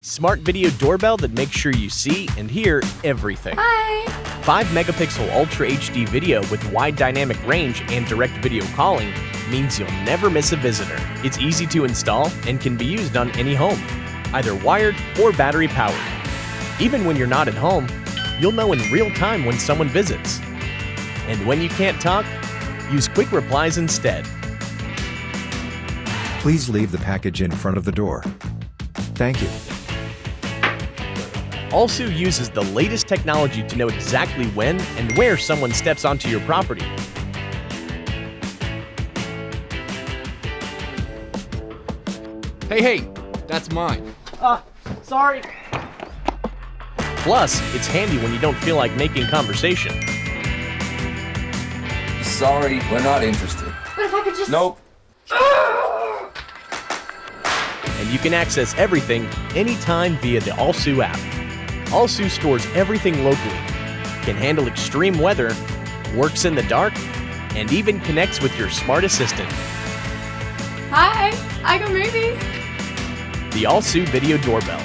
Smart video doorbell that makes sure you see and hear everything. Hi! 5-megapixel Ultra HD video with wide dynamic range and direct video calling means you'll never miss a visitor. It's easy to install and can be used on any home, either wired or battery powered. Even when you're not at home, you'll know in real time when someone visits. And when you can't talk, use quick replies instead. Please leave the package in front of the door. Thank you. aosu uses the latest technology to know exactly when and where someone steps onto your property. Hey, that's mine. Sorry. Plus, it's handy when you don't feel like making conversation. Sorry, we're not interested. But if I could just... Nope. And you can access everything anytime via the aosu app. aosu stores everything locally, can handle extreme weather, works in the dark, and even connects with your smart assistant. Hi! I go movies! The aosu Video Doorbell.